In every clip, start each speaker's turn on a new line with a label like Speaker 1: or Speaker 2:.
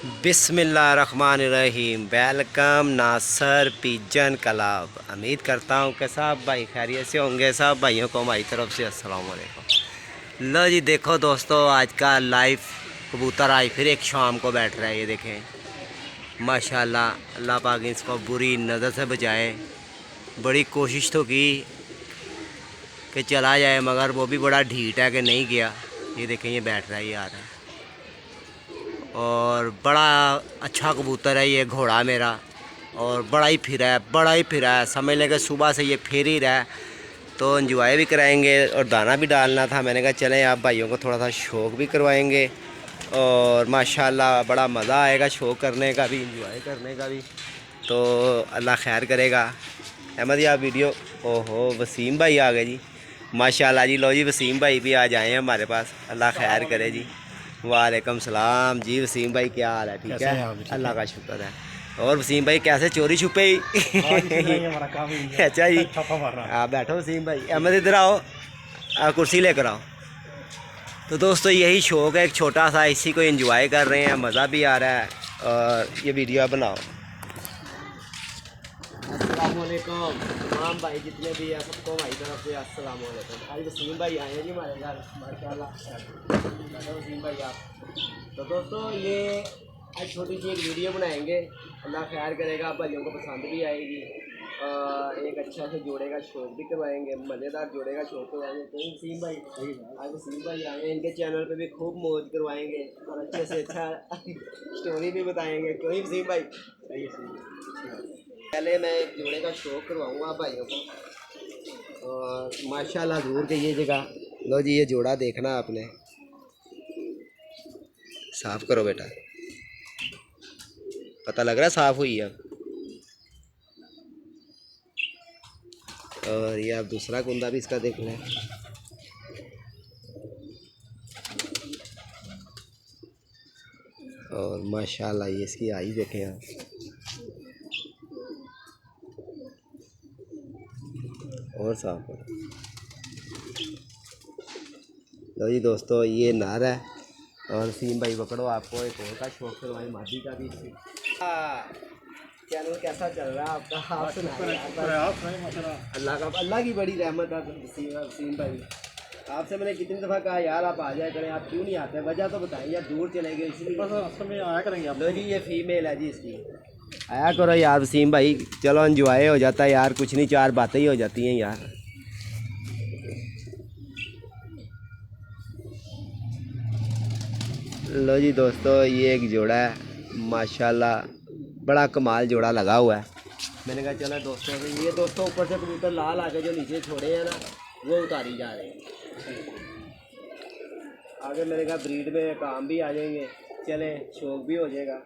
Speaker 1: बिस्मिल्लाहिर्रहमानिर्रहीम। वेलकम नासर pigeon club. उम्मीद करता हूँ कि सब भाई खैरियत से होंगे। सब भाइयों को हमारी तरफ से अस्सलाम वालेकुम। लो जी, देखो दोस्तों, आज का लाइव कबूतर आज फिर एक शाम को बैठ रहा है। ये देखें, माशाल्लाह, अल्लाह पाक इसको बुरी नज़र से बचाए। बड़ी कोशिश तो की कि चला जाए, मगर वो भी बड़ा ढीठ है कि नहीं गया। ये देखें, ये बैठ रहा है, ये आ रहा है। और बड़ा अच्छा कबूतर है ये घोड़ा मेरा। और बड़ा ही फिरा है, बड़ा ही फिरा है। समझ लें कि सुबह से ये फिर ही रहा है। तो एंजॉय भी कराएंगे और दाना भी डालना था। मैंने कहा चलें, आप भाइयों को थोड़ा सा शौक़ भी करवाएंगे और माशाल्लाह बड़ा मज़ा आएगा शौक़ करने का भी, एंजॉय करने का भी। तो अल्लाह खैर करेगा। अहमद जी, आप वीडियो। ओहो, वसीम भाई आ गए जी, माशाल्लाह जी। लो जी, वसीम भाई भी आ जाए हैं हमारे पास। अल्लाह खैर करे जी। वालेकुम सलाम जी। वसीम भाई क्या हाल है? ठीक है, अल्लाह का शुक्र है। और वसीम भाई कैसे चोरी छुपे ही? अच्छा जी, आप बैठो वसीम भाई। अहमद इधर आओ, कुर्सी लेकर आओ। तो दोस्तों, यही शौक़ है एक छोटा सा, इसी को एंजॉय कर रहे हैं, मज़ा भी आ रहा है। और ये वीडियो आप बनाओ। अस्सलाम वालेकुम तमाम भाई जितने भी हैं, सबको हमारी तरफ से अस्सलाम वालेकुम। आज वसीम भाई आए हैं जी हमारे घर, माशाल्लाह। वसीम भाई आप। तो दोस्तों, ये आज छोटी सी एक वीडियो बनाएंगे। अल्लाह खैर करेगा, आप भाइयों को पसंद भी आएगी। एक अच्छा से जोड़े का शौक़ भी करवाएंगे, मज़ेदार जोड़े का शौक़ करवाएंगे। तो वसीम भाई, आज वसीम भाई आए हैं, इनके चैनल पे भी खूब मौज करवाएंगे और अच्छे से अच्छा स्टोरी भी बताएंगे। क्यों वसीम भाई? सही है। पहले मैं एक जोड़े का शौक़ करवाऊँगा भाइयों को। और माशाल्लाह दूर के ये जगह। लो जी, ये जोड़ा देखना आपने। साफ़ करो बेटा, पता लग रहा है साफ़ हुई है। और ये आप दूसरा कुंदा भी इसका देख लें। और माशाल्लाह ये इसकी आई देखें आप। और साफ करो। लो जी दोस्तों, ये नार है। और सीम भाई पकड़ो, आपको एक और का शौक़ करवाएं, मादी का भी। चैनल कैसा चल रहा है आपका? आप सुनाइए। अल्लाह की बड़ी रहमत है सीम भाई। आपसे मैंने कितनी दफ़ा कहा यार आप आ जाया करें, आप क्यों नहीं आते? वजह तो बताएं यार, दूर चले गए इसलिए। बस में आया करेंगे आप। लो जी, ये फीमेल है जी इसकी। आया करो यार वसीम भाई, चलो एंजॉय हो जाता है यार, कुछ नहीं, चार बातें ही हो जाती हैं यार। लो जी दोस्तों, ये एक जोड़ा है, माशाल्लाह बड़ा कमाल जोड़ा लगा हुआ है। मैंने कहा चलो दोस्तों, ये दोस्तों ऊपर से कबूतर लाल आके जो नीचे छोड़े हैं ना, वो उतारी जा रहे हैं। आगे मैंने कहा ब्रीड में काम भी आ जाएंगे, चले शौक़ भी हो जाएगा।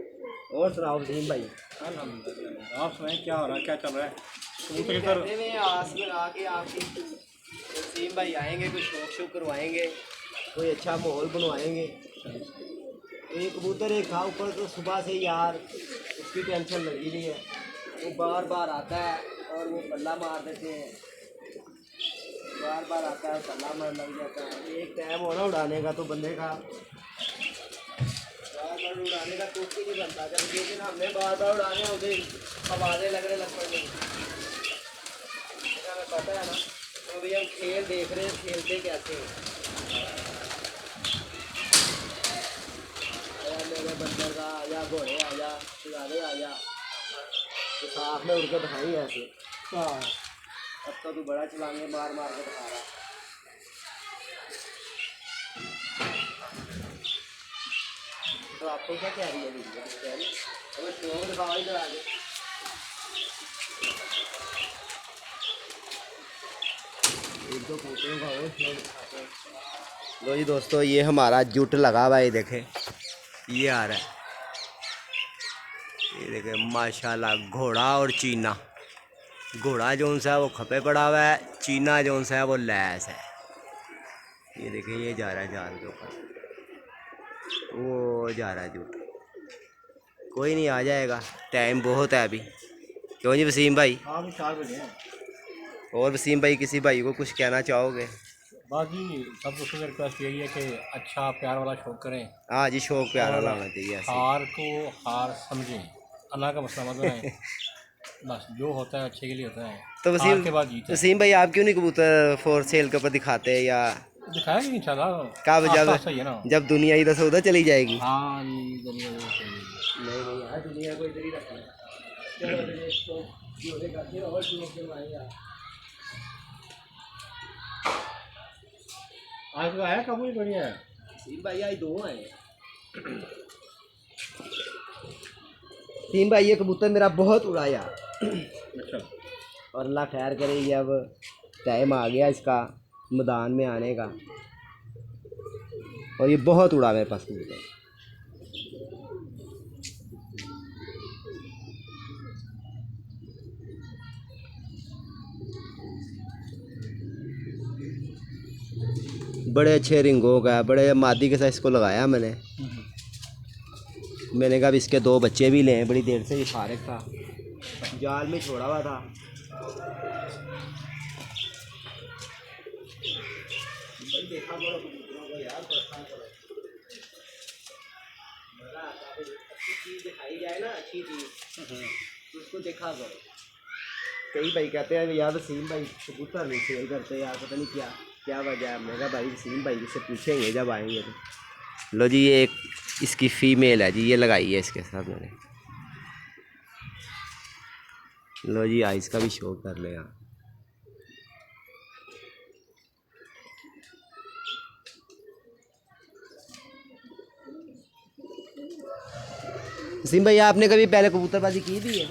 Speaker 1: और सुनाओ वसीम भाई।
Speaker 2: आप सुनाएं, क्या हो रहा है, क्या चल रहा है?
Speaker 1: कबूतर में आस लगा के आपकी वसीम भाई आएंगे, कोई शौक़ करवाएंगे, कोई अच्छा माहौल बनवाएंगे। एक कबूतर एक था ऊपर, तो सुबह से यार उसकी टेंशन लगी हुई है। वो बार बार आता है और वो पल्ला मार देते हैं, बार बार आता है, पल्ला मार लग जाता है। एक टाइम हो ना उड़ाने का, तो बंदे का बार बार उड़ाने का तो नहीं बनता। जब जिस दिन हमने बार बार उड़ाने होते आवाज़ें लगने लग पड़ने, हमें पता है ना। तो अभी हम खेल देख रहे हैं, खेलते कैसे हैं। मेरे बंदर का आजा, घोड़े आजा, शिकारे आजा, तो साथ में उड़ के दिखाई ऐसे। अब तो तू बड़ा चलाने मार मार के दिखा रहा। तो आपको क्या कह रही है वीडियो? हमें शौक दिखाओ इधर आगे। एक दो कबूतरों का और शौक दिखाते हैं। लो जी दोस्तों, ये हमारा जुट लगा हुआ है, ये देखें, ये आ रहा है, ये देखें माशाल्लाह। घोड़ा और चीना, घोड़ा जोन सा है वो खपे पड़ा हुआ है, चीना जोन सा है वो लैस है। ये देखें, ये जा रहा है जाल के ऊपर, वो जा रहा है जुट। कोई नहीं, आ जाएगा, टाइम बहुत है अभी। क्यों जी वसीम भाई?
Speaker 2: हाँ, 4 बजे हैं।
Speaker 1: और वसीम भाई, किसी भाई को कुछ कहना चाहोगे?
Speaker 2: बाकी सब दोस्तों से रिक्वेस्ट यही है कि अच्छा प्यार वाला शौक करें
Speaker 1: हाँ जी, शौक प्यार वाला
Speaker 2: और
Speaker 1: होना चाहिए ऐसे।
Speaker 2: हार को हार समझें, अल्लाह का मसला मत बनाएं। बस जो होता है अच्छे के लिए होता है,
Speaker 1: तो
Speaker 2: हार के बाद जीत है।
Speaker 1: वसीम भाई आप क्यों नहीं कबूतर फॉर सेल के ऊपर दिखाते हैं या
Speaker 2: दिखाया कि इंशाल्लाह
Speaker 1: कब,
Speaker 2: आस्ता आस्ता ही है ना।
Speaker 1: जब दुनिया इधर से उधर चली जाएगी?
Speaker 2: हाँ जी, दुनिया में सही है।
Speaker 1: नहीं नहीं यार, दुनिया को इधर ही रखना। चलो फिर इसको जोड़े करके और शौक करवाएंगे।
Speaker 2: आज तो आया कबूल बढ़िया है।
Speaker 1: वसीम भाई आज दो आए। वसीम भाई ये कबूतर मेरा बहुत उड़ा यार।
Speaker 2: अच्छा,
Speaker 1: और अल्लाह खैर करे, ये अब टाइम आ गया इसका मैदान में आने का, और ये बहुत उड़ा मेरे पास कबूतर। बड़े अच्छे रिंगों का है, बड़े मादी के साथ इसको लगाया मैंने। मैंने कहा अब इसके दो बच्चे भी लें, बड़ी देर से ये फारिग था, जाल में छोड़ा हुआ था। देखा करो कबूतरों को यार, परेशान करो। मज़ा आता है, अच्छी चीज़ दिखाई जाए ना, अच्छी चीज़ तो उसको देखा करो। कई भाई कहते हैं यार वसीम भाई कबूतर नहीं सेल करते यार, पता नहीं क्या क्या वजह है। मेरा भाई वसीम भाई से पूछेंगे जब आएंगे तो। लो जी, ये एक इसकी फ़ीमेल है जी, ये लगाई है इसके साथ मैंने। लो जी, आइस का भी शो कर ले यार। वसीम भाई आपने कभी पहले कबूतरबाजी की थी है?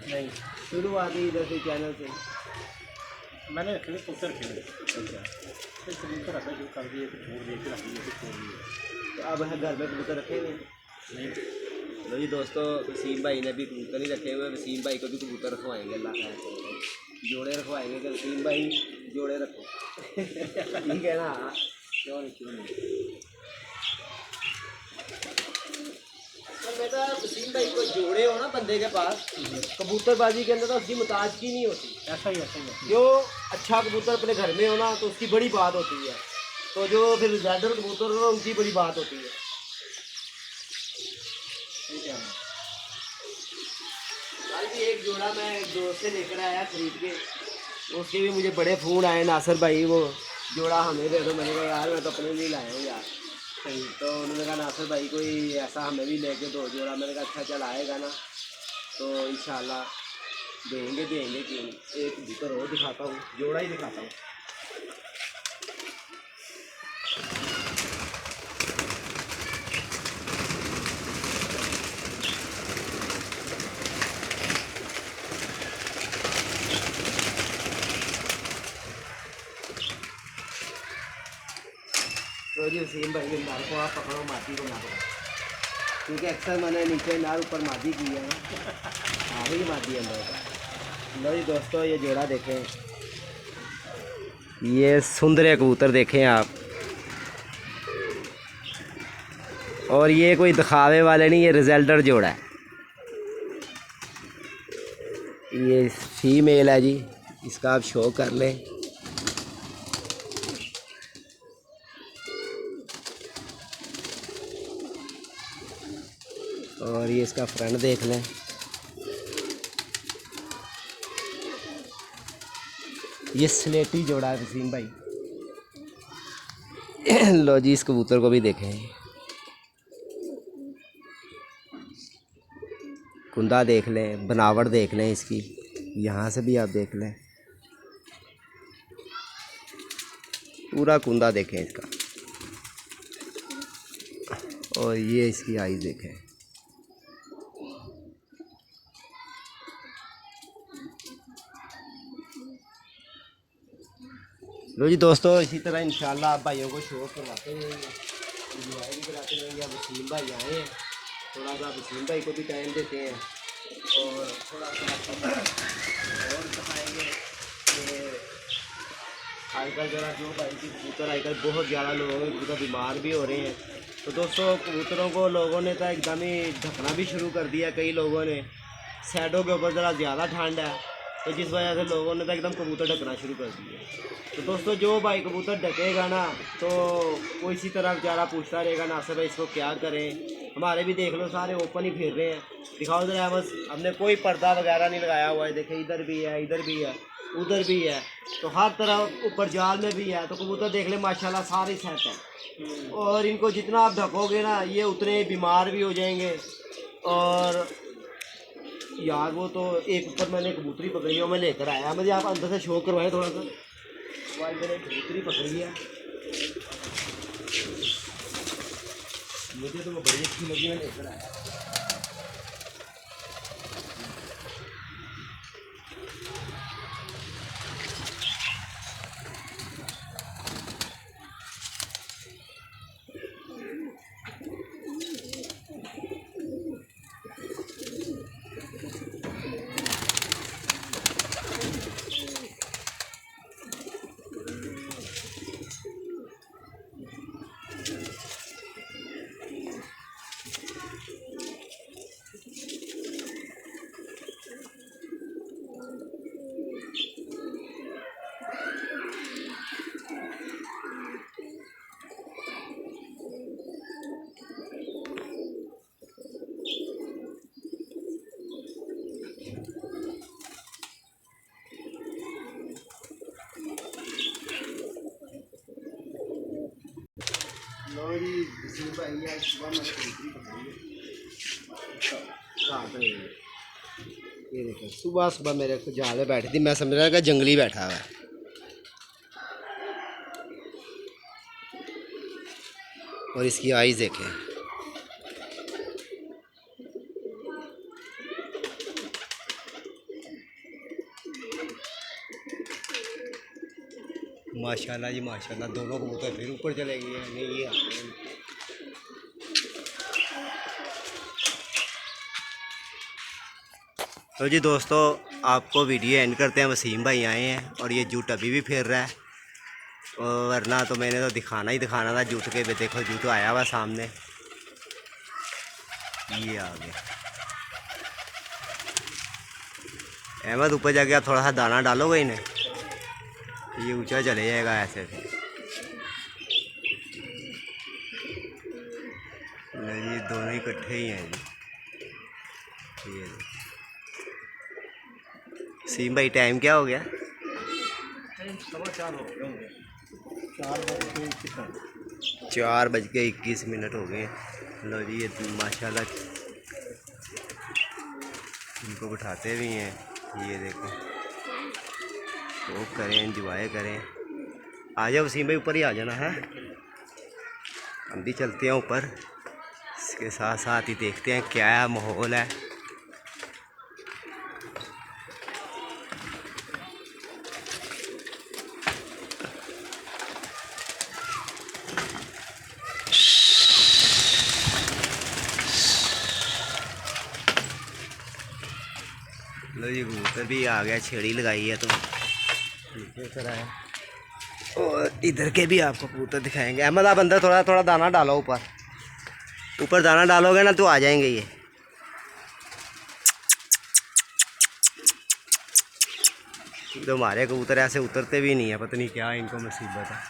Speaker 2: नहीं
Speaker 1: शुरुआती इधर से चैनल से
Speaker 2: मैंने खेले कबूतर खेले। अच्छा, फिर कबूतर रखना शुरू कर दिए, फिर छोड़ दिए, फिर रख लिए, फिर छोड़ दिए।
Speaker 1: तो अब है घर में कबूतर रखे हुए?
Speaker 2: नहीं,
Speaker 1: लो जी दोस्तों, वसीम भाई ने भी कबूतर ही रखे हुए। वसीम भाई को भी कबूतर रखवाएंगे, अल्लाह खैर करे। जोड़े रखवाएंगे कि वसीम भाई जोड़े रखो। ठीक है ना?
Speaker 2: क्यों नहीं, क्यों नहीं।
Speaker 1: बेटा वसीम भाई को जोड़े हो ना बंदे के पास, कबूतरबाजी के अंदर तो उसकी मुताज की नहीं होती।
Speaker 2: ऐसा ही है।
Speaker 1: जो अच्छा कबूतर अपने घर में हो ना तो उसकी बड़ी बात होती है, तो जो फिर ज़्यादा कबूतर हो उनकी बड़ी बात होती है। कल भी एक जोड़ा मैं एक दोस्त से लेकर आया खरीद के, उसके भी मुझे बड़े फ़ोन आए, नासिर भाई वो जोड़ा हमें दे दो। मैंने कहा यार मैं तो अपने लिए लाया हूँ यार। तो उन्होंने कहा नासिर भाई कोई ऐसा हमें भी लेके दो जोड़ा। मैंने कहा अच्छा चल आएगा ना तो इंशाल्लाह देंगे क्यों नहीं। एक कबूतर और दिखाता हूँ, जोड़ा ही दिखाता हूँ। तो जी वसीम भाई नार को आप पकड़ो, मादी को ना पकड़ो, क्योंकि अक्सर मैंने नीचे नार ऊपर मादी की है ना। हाँ ही मादी है मेरे। लो जी दोस्तों, ये जोड़ा देखें, ये सुंदर कबूतर देखें आप। और ये कोई दिखावे वाले नहीं, ये रिजल्टर जोड़ा है। ये फीमेल है जी, इसका आप शो कर लें। और ये इसका फ्रंट देख लें। ये स्लेटी जोड़ा है वसीम भाई। लो जी, इस कबूतर को भी देखें, कुंदा देख लें, बनावट देख लें इसकी, यहाँ से भी आप देख लें, पूरा कुंदा देखें इसका। और ये इसकी आइज़ देखें। लो जी दोस्तों, इसी तरह इंशाल्लाह आप भाइयों को शो करवाते रहेंगे, इंजॉय भी कराते रहेंगे। वसीम भाई आए हैं, थोड़ा सा वसीम भाई को भी टाइम देते हैं और थोड़ा सा और दिखाएंगे कि आजकल ज़रा जो भाई की कबूतर आजकल बहुत ज़्यादा लोगों के कबूतर बीमार भी हो रहे हैं। तो दोस्तों कबूतरों को लोगों ने तो एकदम ही ढकना भी शुरू कर दिया। कई लोगों ने साइडों के ऊपर ज़रा ज़्यादा ठंड है तो जिस वजह से लोगों ने तो एकदम कबूतर ढकना शुरू कर दिए। तो दोस्तों जो भाई कबूतर ढकेगा ना तो वो इसी तरह बेचारा पूछता रहेगा नासिर भाई इसको क्या करें। हमारे भी देख लो सारे ओपन ही फिर रहे हैं। दिखाओ जरा बस, हमने कोई पर्दा वगैरह नहीं लगाया हुआ है। देखे इधर भी है, इधर भी है, उधर भी है, तो हर तरह ऊपर जाल में भी है। तो कबूतर देख ले माशाल्लाह सारे सेट हैं। और इनको जितना आप ढकोगे ना ये उतने बीमार भी हो जाएंगे। और यार वो तो एक ऊपर मैंने कबूतरी पकड़ी है, मैं लेकर आया। मुझे आप अंदर से शो करवाए थोड़ा सा। भाई मैंने कबूतरी पकड़ी है, मुझे तो वो बड़ी अच्छी लगी, मैं लेकर आया। ये देखो सुबह सुबह मेरे को जाल में बैठी थी, मैं समझ रहा था जंगली बैठा हुआ है। और इसकी आईज देखें, माशाल्लाह जी माशाल्लाह। दोनों कबूतर फिर ऊपर चले गए हैं। नहीं ये आ गए हैं। तो जी दोस्तों आपको वीडियो एंड करते हैं। वसीम भाई आए हैं और ये जूट अभी भी फिर रहा है। और वरना तो मैंने तो दिखाना ही दिखाना था जूट के। देखो जूट आया हुआ सामने, ये आ गया। अहमद ऊपर जाके आप थोड़ा सा दाना डालोगे इन्हें, ये ऊंचा चले जाएगा ऐसे फिर। ये दोनों ही इकट्ठे ही हैं जी। ये सीम भाई टाइम क्या हो गया? 4:21 हो गए। लो जी ये माशाल्लाह इनको बिठाते भी हैं। ये देखो वो करें, एंजॉय करें। आ जाओ वसीम भाई, ऊपर ही आ जाना है। हम भी चलते हैं ऊपर, इसके साथ साथ ही देखते हैं क्या माहौल है। लो ये कबूतर भी आ गया, छेड़ी लगाई है तो है। और इधर के भी आपको कबूतर दिखाएंगे। अहमद आप अंदर थोड़ा थोड़ा दाना डालो, ऊपर ऊपर दाना डालोगे ना तो आ जाएंगे ये। तो हमारे कबूतर ऐसे उतरते भी नहीं है, पता नहीं क्या इनको मुसीबत है।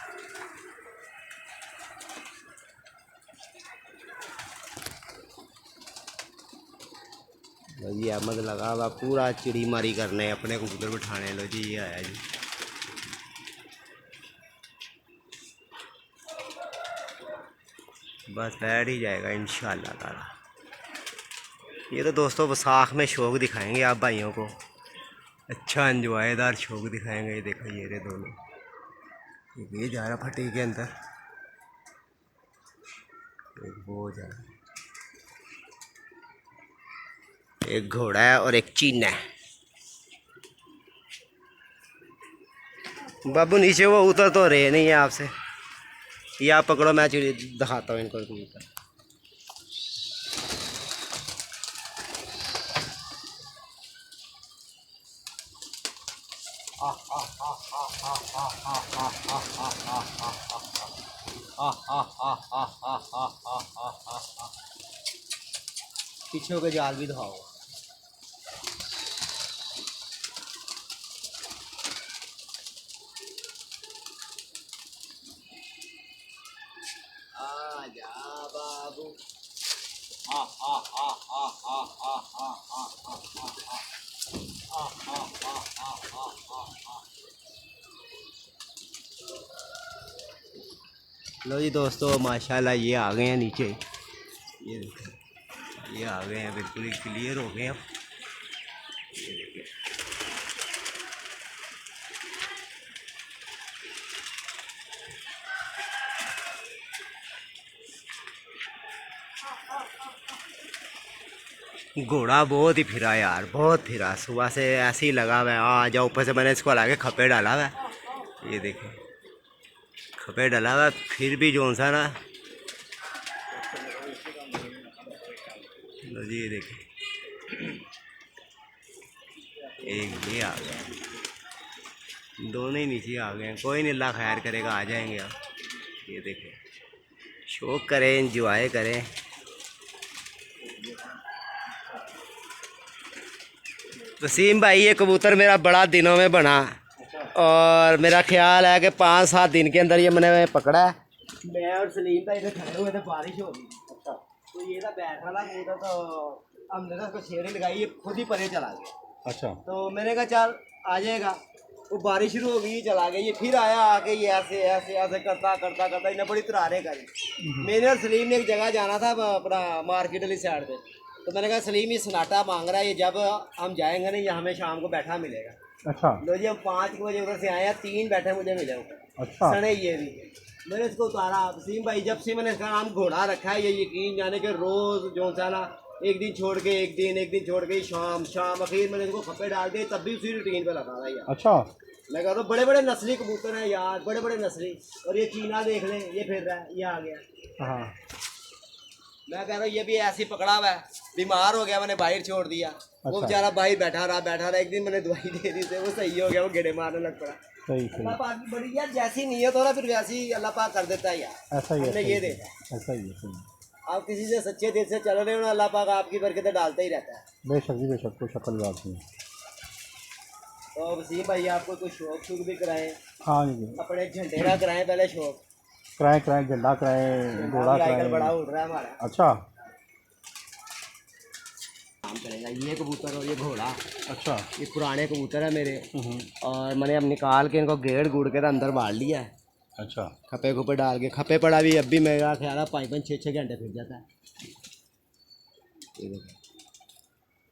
Speaker 1: जी अहमद लगा हुआ पूरा चिड़ी मारी करने, अपने कबूतर बिठाने। लो जी ये आया जी। बस बैठ ही जाएगा इंशाल्लाह ताला। ये तो दोस्तों वसाख में शौक दिखाएंगे आप भाइयों को, अच्छा एंजॉयदार शौक दिखाएंगे। ये देखो ये रे दोनों, ये जा रहा फटी के अंदर, एक वो जा रहा, एक घोड़ा है और एक चीना है। बाबू नीचे वो उतर तो रहे नहीं है आपसे, ये आप पकड़ो, मैं चिड़ी दिखाता हूँ इनको कबूतर। पीछे के जाल भी दिखाओ। लो जी दोस्तों, माशाल्लाह ये आ गए हैं नीचे। ये देखो, ये आ गए हैं, बिल्कुल ही क्लियर हो गए अब। ये देखिए, घोड़ा बहुत ही फिरा यार, बहुत फिरा। सुबह से ऐसे ही लगा हुआ है, आ जाओ ऊपर से मैंने इसको हला के खपे डाला हुआ है। ये देखिए, खपे डाला हुआ है, फिर भी जोन सा ना। लो जी ये देखिए, एक ये आ गया, दोनों ही नीचे आ गए हैं। कोई नहीं, अल्लाह खैर करेगा, आ जाएंगे आप। ये देखें, शौक करें, इंजॉय करें। वसीम भाई, ये कबूतर मेरा बड़ा दिनों में बना, और मेरा ख्याल है कि 5-7 दिन के अंदर ये मैंने पकड़ा है। मैं और सलीम भाई इधर खड़े हुए थे, बारिश हो गई। अच्छा, तो ये था बैठा था कबूतर, तो हमने ना उसको छेड़ी लगाई, ये खुद ही परे चला गया। अच्छा, तो मैंने कहा चल आ जाएगा। वो बारिश शुरू हो गई, चला गया। ये फिर आया, आके ये ऐसे ऐसे ऐसे करता करता करता इन्हें बड़ी तरारे करी। मैंने और सलीम ने एक जगह जाना था अपना मार्केट वाली साइड पे, तो मैंने कहा सलीम ये सन्नाटा मांग रहा है, ये जब हम जाएंगे ना, ये हमें शाम को बैठा मिलेगा। अच्छा, लो जी हम 5 बजे उधर से आए हैं, 3 बैठे मुझे मिले ऊपर। अच्छा, सने ये भी मैंने इसको उतारा। वसीम भाई, जब से मैंने इसका नाम घोड़ा रखा है, ये यकीन जाने के रोज़ जो सा ना, एक दिन छोड़ के एक दिन छोड़ के शाम शाम, अखीर मैंने इसको खप्पे डाल दिए, तब भी उसी रूटीन पे लगा था यार। अच्छा, मैं कह रहा हूँ बड़े बड़े नस्ली कबूतर हैं यार, बड़े बड़े नस्ली। और ये चीना देख लें, ये फिर रहा है, ये आ गया। हाँ, मैं कह रहा हूँ ये भी ऐसे ही पकड़ा हुआ है, बीमार हो गया, मैंने बाहर छोड़ दिया। अच्छा, वो बेचारा बाहर बैठा रहा। एक दिन मैंने दवाई दे दी थी, वो सही हो गया, वो गेड़े मारने लग पड़ा। अल्लाह पाक की बड़ी यार, जैसी नीयत हो ना फिर वैसी अल्लाह पाक कर देता है यार। ऐसा ही है, ये देखा। ऐसा ही है, आप किसी से सच्चे दिल से चल रहे हो ना, अल्लाह पाक आपकी बरकतें डालता ही रहता है। बेशक जी बेशक, कोई शक्ल बात नहीं। तो वसीम भाई, आपको कोई शौक भी कराएं? हाँ जी, अपने झंडे का कराएं, पहले शौक कराएं, झंडा कराएं, घोड़ा कराएं, बड़ा उड़ रहा है हमारा। अच्छा, काम करेगा ये कबूतर और ये घोड़ा। अच्छा, ये पुराने कबूतर है मेरे, और मैंने अब निकाल के इनको गेड़ गुड़ के अंदर बाल लिया है। अच्छा, खपे खुपे डाल के, खपे पड़ा भी अब भी मेरा ख्याल है 5-6 घंटे फिर जाता है।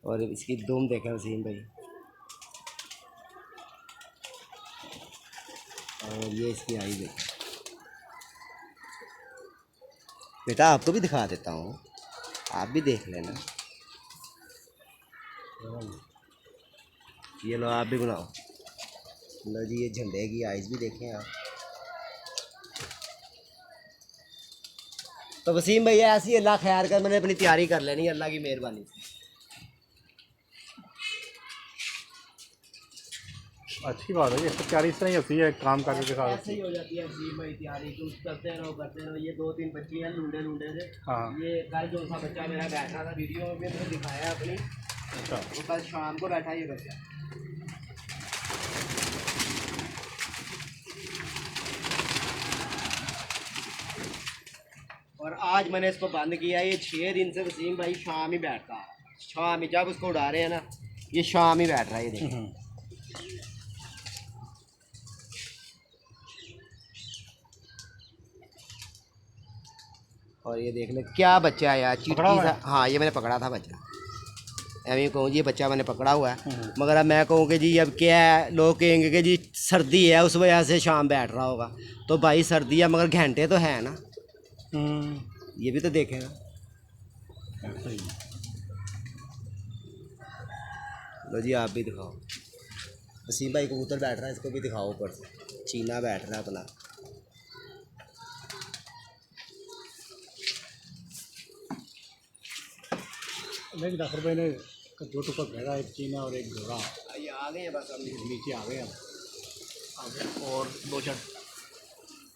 Speaker 1: और इसकी दुम देखें वसीम भाई, और ये इसकी आई देखें। बेटा आपको भी दिखा देता हूँ, आप भी देख लेना। ये लो, आप भी बनाओ। लो जी, ये झंडे की आइज़ भी देखें आप। तो वसीम भैया, ऐसी अल्लाह खैर कर, मैंने अपनी तैयारी कर लेनी है अल्लाह की मेहरबानी से। अच्छी बात है, ये तो तैयारी से नहीं होती है, काम करके दिखा ऐसे ही हो जाती है वसीम भाई तैयारी। कुछ करते रहो। ये 2-3 बच्चे हैं लूंडे से। हाँ, ये कल जो सा बच्चा मेरा बैठा था, वीडियो में मैंने दिखाया अपनी। अच्छा, वो कल शाम को बैठा ये बच्चा। और आज मैंने इसको बंद किया। ये 6 दिन से वसीम भाई शाम ही बैठता है, शाम ही जब उसको उड़ा रहे हैं ना, ये शाम ही बैठ रहा है। ये देखिए, और ये देख ले क्या बच्चा है यार, चीटी सा। हाँ, ये मैंने पकड़ा था बच्चा। एवं कहूँ जी, ये बच्चा मैंने पकड़ा हुआ है। मगर अब मैं कहूँ कि जी अब क्या है, लोग कहेंगे कि जी सर्दी है उस वजह से शाम बैठ रहा होगा। तो भाई सर्दी है मगर घंटे तो है ना, ये भी तो देखेगा। लो जी, आप भी दिखाओ। वसीम भाई कबूतर बैठ रहा है, इसको भी दिखाओ। ऊपर से चीना बैठ रहा है अपना। नहीं, डॉक्टर भाई ने 2 टुकड़ भेजा, एक चीना और एक घोड़ा। ये आ गए हैं, बस अब नीचे आ गए हैं और 2-4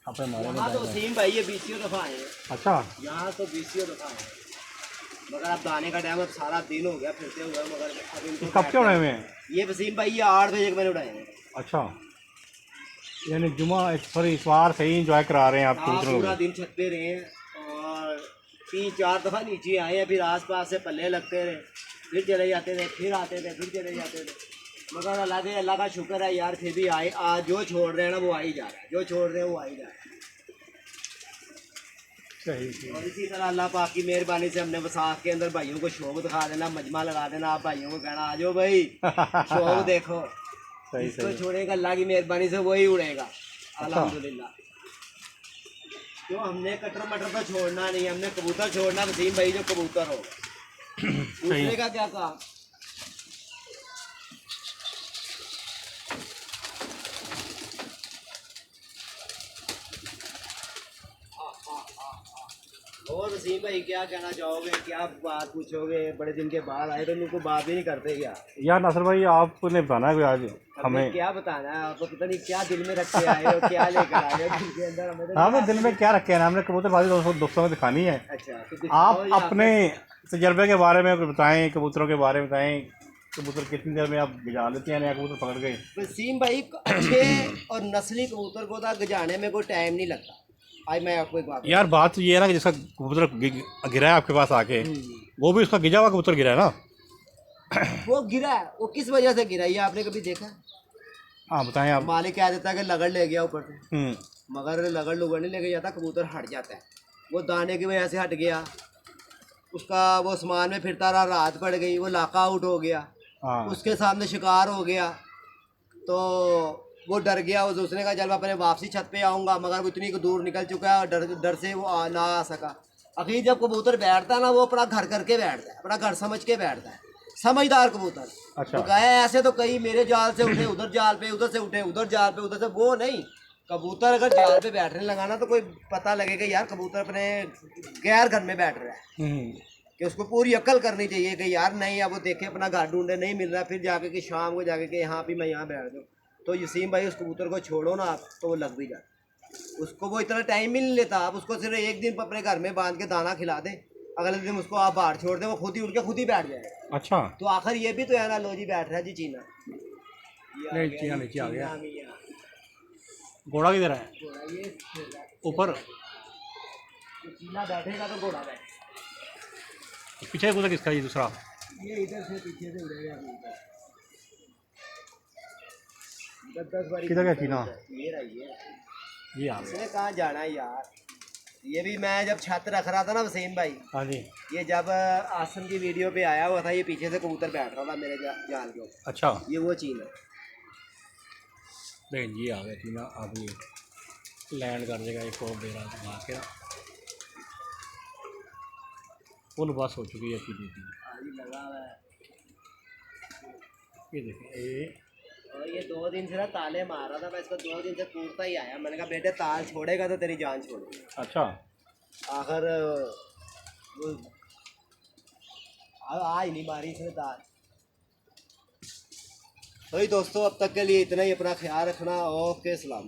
Speaker 1: अपने मारे में। तो वसीम भाई ये 20 दफ़ा आए हैं। अच्छा, यहाँ तो 20 दफ़ा आए हैं, मगर अब दाने का टाइम, अब सारा दिन हो गया फिरते हुए। मगर अब इनको कब के उड़ाए हुए हैं ये वसीम भाई? ये 8 बजे के मैंने उड़ाए हैं। अच्छा, यानी जुमा सॉरी इतवार से ही इंजॉय करा रहे हैं आप? पूरा दिन छत पे रहे हैं और 3-4 दफ़ा नीचे आए हैं, फिर आसपास से पल्ले लगते रहे, फिर चले जाते थे, फिर आते थे, फिर चले जाते थे। मगर अल्लाह का शुक्र है यार, फिर भी आए, आज जो छोड़ रहे हैं ना वो आ ही जा रहा है, जो छोड़ रहे हैं वो आ ही जा रहा है।
Speaker 2: सही।
Speaker 1: और इसी तरह अल्लाह पाक की मेहरबानी से हमने वसाख के अंदर भाइयों को शौक दिखा देना, मजमा लगा देना, आप भाइयों को कहना आ जाओ भाई शौक देखो।
Speaker 2: सही
Speaker 1: इसको
Speaker 2: सही।
Speaker 1: छोड़ेगा अल्लाह की मेहरबानी से वही उड़ेगा अल्हम्दुलिल्लाह। तो हमने कटर मटर तो छोड़ना नहीं, हमने कबूतर छोड़ना, वसीम भाई जो कबूतर हो। दूसरे का क्या काम। और वसीम भाई क्या कहना चाहोगे, क्या बात पूछोगे, बड़े दिन के बाद आए तो उनको बात भी नहीं करते
Speaker 2: यार नासिर भाई आपने बताना है आज
Speaker 1: हमें
Speaker 2: हमें।
Speaker 1: क्या बताना है आपको, पता नहीं क्या दिल में रख के आए हो, क्या लेकर आए हो दिल के अंदर, हमें तो
Speaker 2: हमने दिल में क्या रखे हैं, हमने कबूतरबाजी दोस्तों में दिखानी है।
Speaker 1: अच्छा तो दिखाओ
Speaker 2: आप
Speaker 1: या
Speaker 2: अपने तजर्बे के बारे में कुछ बताएं, कबूतरों के बारे में बताएं, कबूतर कितनी देर में आप गिजा लेते हैं, नया कबूतर पकड़ गए।
Speaker 1: वसीम भाई अच्छे और नस्ली कबूतर को तो गजाने में कोई टाइम नहीं लगता। आज मैं आपको एक बात
Speaker 2: यार बात तो ये है ना कि जिसका कबूतर गिरा है आपके पास आके, वो भी उसका गिजा हुआ कबूतर गिरा है ना।
Speaker 1: वो गिरा है, वो किस वजह से गिरा ये आपने कभी देखा?
Speaker 2: हाँ बताएं आप।
Speaker 1: मालिक कह देता है कि लगड़ ले गया ऊपर से, मगर लगड़ लुगड़ नहीं लेके जाता, कबूतर हट जाता है। वो दाने की वजह से हट गया, उसका वो आसमान में फिरता रहा, रात पड़ गई, वो लाका आउट हो गया,
Speaker 2: हाँ
Speaker 1: उसके सामने शिकार हो गया, तो वो डर गया। वो दूसरे का जब अपने वापसी छत पे आऊँगा, मगर वो इतनी दूर निकल चुका है और डर से वो ना आ सका। अखीर जब कबूतर बैठता है ना, वो अपना घर करके बैठता है, अपना घर समझ के बैठता है, समझदार कबूतर।
Speaker 2: अच्छा।
Speaker 1: तो कहे ऐसे तो कई मेरे जाल से उठे उधर जाल पे, उधर से उठे उधर जाल पे, उधर से, वो नहीं। कबूतर अगर जाल पे बैठने लगा ना तो कोई पता लगेगा यार कबूतर अपने गैर घर में बैठ रहा है, कि उसको पूरी अकल करनी चाहिए कि यार नहीं, अब वो देखे अपना घर ढूंढे नहीं मिल रहा, फिर जाके कि शाम को जाके कि यहाँ भी मैं यहाँ बैठ जाऊँ। तो यसीम भाई उस कबूतर को छोड़ो ना आप तो वो लग भी जाता, उसको वो इतना टाइम ही नहीं लेता। आप उसको सिर्फ एक दिन अपने घर में बांध के दाना खिला दें, अगले दिन उसको आप बाहर छोड़ दें, वो खुद ही उठ के खुद ही बैठ जाएगा।
Speaker 2: अच्छा।
Speaker 1: तो आखिर ये भी तो है ना, लो जी बैठ रहा है जी चीना,
Speaker 2: नहीं चीना नीचे आ गया।
Speaker 1: मियां।
Speaker 2: घोड़ा किधर है?
Speaker 1: घोड़ा ये
Speaker 2: ऊपर।
Speaker 1: चीना बैठेगा तो घोड़ा बैठेगा।
Speaker 2: पीछे कबूतर किसका ये दूसरा?
Speaker 1: ये इधर से पीछे से उड़ेगा कबूतर। 10 बारी
Speaker 2: किधर गया चीना?
Speaker 1: ये रही
Speaker 2: ये आ गया।
Speaker 1: इसने कहाँ जाना है यार। ये भी मैं जब छत रख रहा था ना वसीम भाई,
Speaker 2: हाँ जी।
Speaker 1: ये जब आसम की वीडियो पे आया हुआ था, ये पीछे से कबूतर बैठ रहा था मेरे जाल के ऊपर।
Speaker 2: अच्छा।
Speaker 1: ये वो चीन है।
Speaker 2: लेकिन ये आ गया चीना, अब ये लैंड कर देगा, एक और बेरा घुमा के फुल बस हो चुकी है चीनी की।
Speaker 1: आज लगा हुआ है।
Speaker 2: ये देखें ये।
Speaker 1: और ये 2 दिन से ना ताले मार रहा था, मैं इसको 2 दिन से कूदता ही आया। मैंने कहा बेटे ताल छोड़ेगा तो तेरी जान छोड़ेगी।
Speaker 2: अच्छा।
Speaker 1: आखिर आज नहीं मारी इसने ताल। तो दोस्तों अब तक के लिए इतना ही, अपना ख्याल रखना। ओके, सलाम।